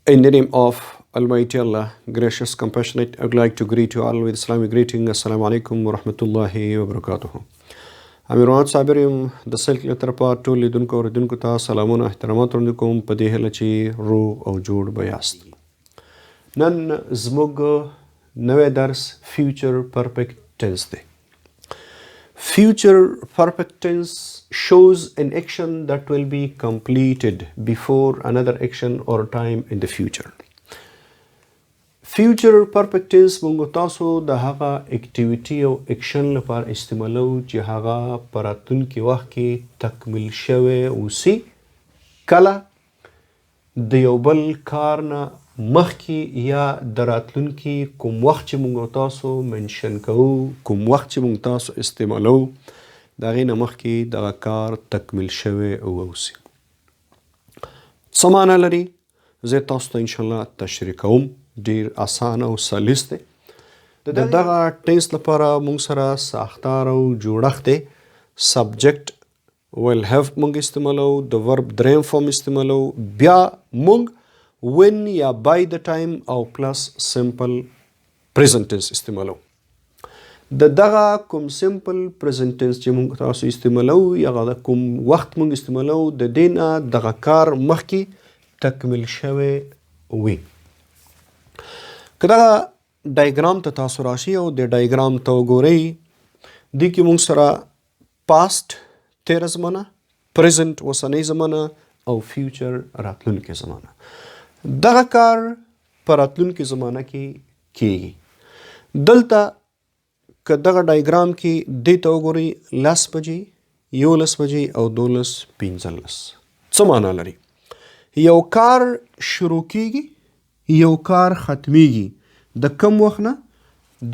In the name of Almighty Allah, gracious, compassionate, I would like to greet you all with Islamic greeting. Assalamu alaikum wa rahmatullahi wa barakatuhu. امیروان صابر یم د سلک له طرفه ټول لیدونکو او اورېدونکو ته سلامونه احترامات وړاندې کوم په دې هیله چې روغ او جوړ به یاست. نن زموږ نوی درس فیوچر پرفیکټ ټینس دی. Future perfect tense shows an action that will be completed before another action or time in the future. Future perfect tense موږ تاسو د هغه اکټیویټي او اکشن لپاره استعمالو چې هغه په راتلونکي وخت کې تکمیل شوی اوسي کله د یو بل کار نه مخکې یا د راتلونکي کوم وخت چې موږ تاسو منشن کوو، کوم وخت چې موږ تاسو استعمالو، د هغې نه مخکې دغه کار تکمیل شوی واوسي. څه معنی لري؟ زه تاسو ته انشاءالله تشریح کوم. ډیر اسانه او سلیس دی. د دغه ټینس لپاره موږ سره ساختار او جوړښت دی. سبجیکټ will have موږ استعمالو، د ورب دریم فارم استعمالو، بیا موږ when یا by the time او پلس سمپل پریزنت ټینس استعمالو. د دغه کوم سمپل پریزنت ټینس چې موږ تاسو استعمالو یا د کوم وخت موږ استعمالو د دې نه دغه کار مخکې تکمیل شوی وي. که دغه ډایګرام ته تاسو راشي او د ډایګرام ته وګورئ، دې کې موږ سره پاست تیره زمانه، پریزنت اوسنۍ زمانه او فیوچر راتلونکې زمانه. دغه کار په راتلونکې زمانه کې کیږي. دلته که دغه ډایګرام کې دې ته وګورئ 10 بجې، 11 بجې او 12:15. څه معنا لري؟ یو کار شروع کیږي، یو کار ختمیږي د کم وخت نه؟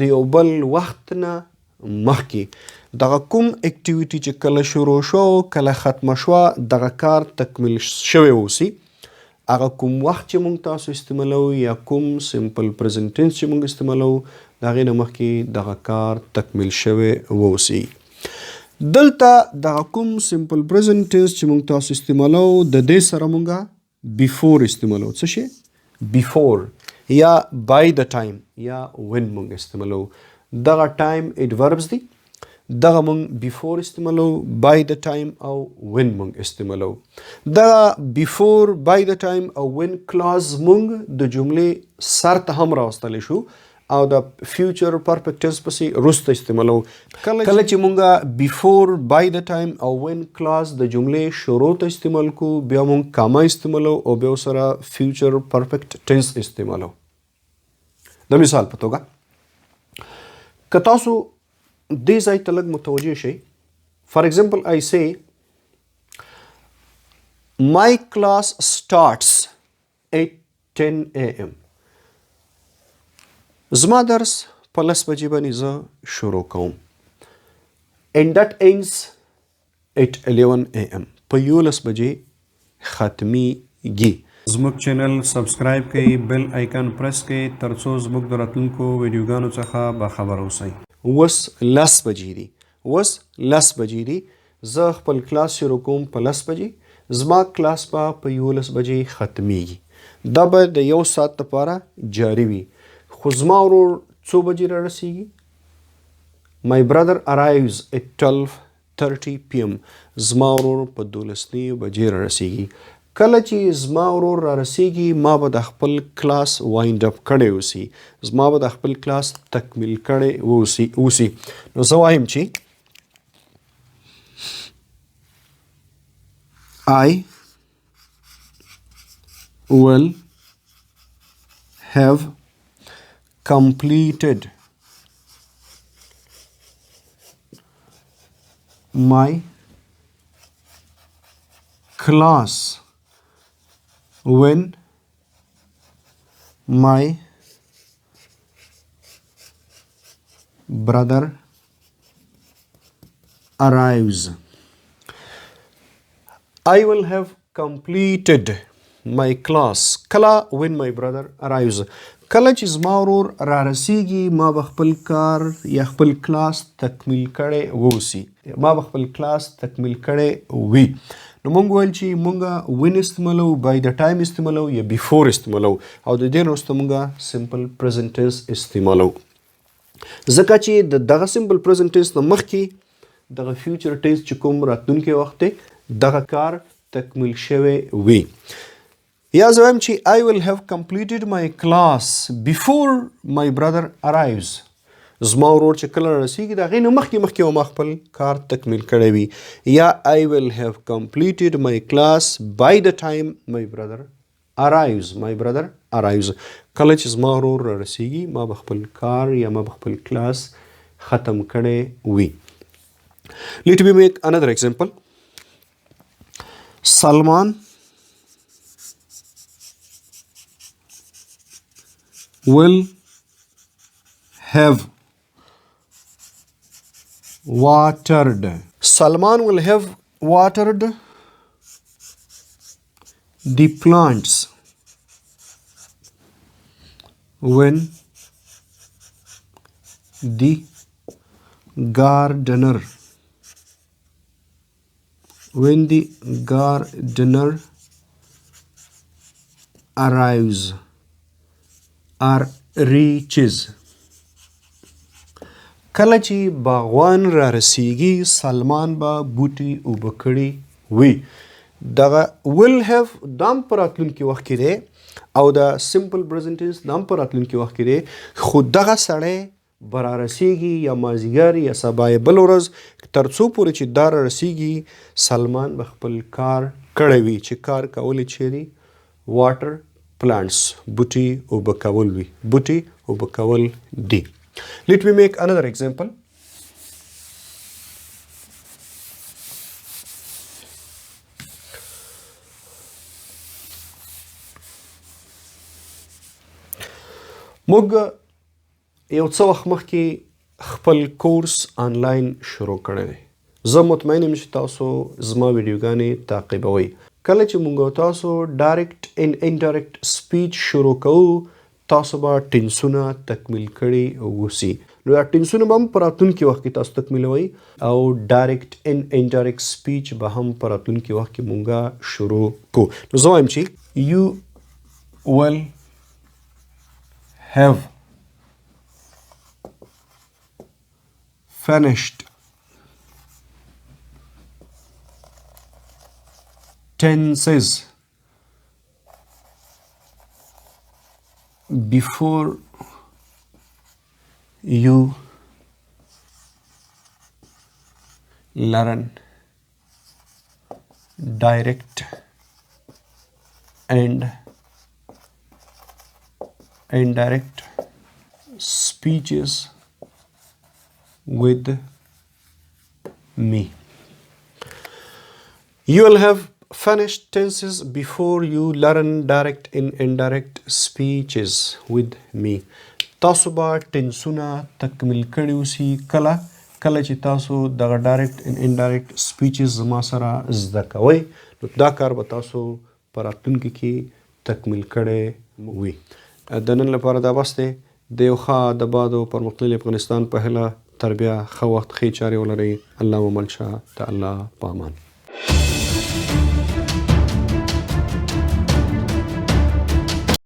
د یو بل وخت نه مخکې. دغه کوم اکټیویټي چې کله شروع شو کله ختمه شوه دغه کار تکمیل شوی اوسي، هغه کوم وخت چې موږ تاسو استعمالو یا کوم سمپل پریزنت ټینس چې موږ استعمالو د هغې نه مخکې دغه کار تکمیل شوی واوسي. دلته دغه کوم سمپل پریزنت ټینس چې موږ تاسو استعمالو د دې سره موږ بیفور استعمالو. څه شی؟ بیفور یا by the time یا when موږ استعمالو. دغه ټایم ایډوربز دی، دغه موږ بیفور استعمالو، by the time او when موږ استعمالو. دغه بیفور، by the time او when کلاز موږ د جملې سر ته هم راوستلی شو او د فیوچر پرفیکټ ټینس پسې وروسته استعمالو. کله چې موږ بیفور، by the time او when کلاز د جملې شروع ته استعمال کو، بیا موږ کاما استعمالو او بیا سره فیوچر پرفیکټ ټینس استعمالو. د مثال په توګه که تاسو دې ځای ته لږ متوجه شئ. فار ایگزامپل I say my class starts at 10 AM. زما درس په 10 بجې باندې زه شروع کوم. and that ends at 11 AM. په 11 بجې ختمیږي. زموږ چینل سبسکرایب کړئ، بیل آیکن پرس کړئ ترڅو زموږ د راتلونکو ویډیوګانو څخه باخبر اوسئ. اوس 10 بجې دي، اوس 10 بجې دي، زه خپل کلاس شروع کوم په 10 بجې، زما کلاس به په 11 بجې ختمیږي. دا به د 1 ساعت لپاره جاري وي. خو زما ورور څو بجې را رسیږي؟ My brother arrives at 12:30 PM. زما ورور په 12 بجې را رسیږي. کله چې زما ورور را رسیږي ما به د خپل کلاس وایند اپ کړی اوسي، زما به د خپل کلاس تکمیل کړی اوسي. نو زه وایم چې I will have completed my class when my brother arrives. I will have completed my class. کله when my brother arrives. کله چې زما ورور را رسیږي ما به خپل کار یا خپل کلاس تکمیل کړی ووسي، ما به خپل کلاس تکمیل کړی وي. نو مونږ ویل چې مونږه when استعمالو by the time استعمالو یا before استعمالو او د دې نه وروسته مونږه simple present tense استعمالو ځکه چې دغه simple present tense نه مخکې دغه future tense چې کوم راتلونکی وخت دی دغه کار تکمیل شوی وي یا زه وایم چې I will have completed my class before my brother arrives زما ورور چې کله رسیږي د هغې نه مخکې ما خپل کار تکمیل کړی وي یا I will have completed my class by the time my brother arrives کله چې زما ورور رسیږي ما به خپل کار یا ما به خپل کلاس ختم کړی وي. Let me make another example. Salman will have watered. Salman will have watered the plants when the gardener arrives or reaches. کله چې باغوان را رسیږي سلمان به بوټي اوبه کړي وي دغه will have دام په راتلونکي وخت کې دی او د simple present tense دام په راتلونکي وخت کې دی خو دغه سړی به را رسیږي یا مازدیګر یا سبا یا بل ورځ تر څو پورې چې دا را رسیږي سلمان به خپل کار کړی وي چې کار کول یې چیرې واټر plants بوټي اوبه کول وي بوټي اوبه کول دي. Let me make another example. موږ یو څه وخت مخکې خپل کورس آنلاین شروع کړی دی. زه مطمئن یم چې تاسو زما ویډیوګانې تعقیبوئ. کله چې موږ تاسو ډایرکټ ان انډایرکټ سپیچ شروع کوو تاسو به ټینسونه تکمیل کړي اوسي نو دا ټینسونه به هم په راتلونکي وخت کې تاسو تکمیلوئ او ډایرکټ ان انډایرکټ سپیچ به هم په راتلونکي وخت کې مونږه شروع کو نو زه وایم چې you will have finished tenses before you learn direct and indirect speeches with me. You will have finished tenses before you learn direct and indirect speeches with me. تاسو به ټینسونه تکمیل کړي اوسي کله چې تاسو دغه ډایرکټ ان انډایرکټ سپیچز زما سره زده کوئ نو دا کار به تاسو په راتلونکي کې تکمیل کړی وي. د نن لپاره دا بس دی. د یو ښه ادباد او پرمختللي افغانستان په هیله تر بیا ښه وخت ښې چارې ولرئ. الله مو مل شه. د الله په امان.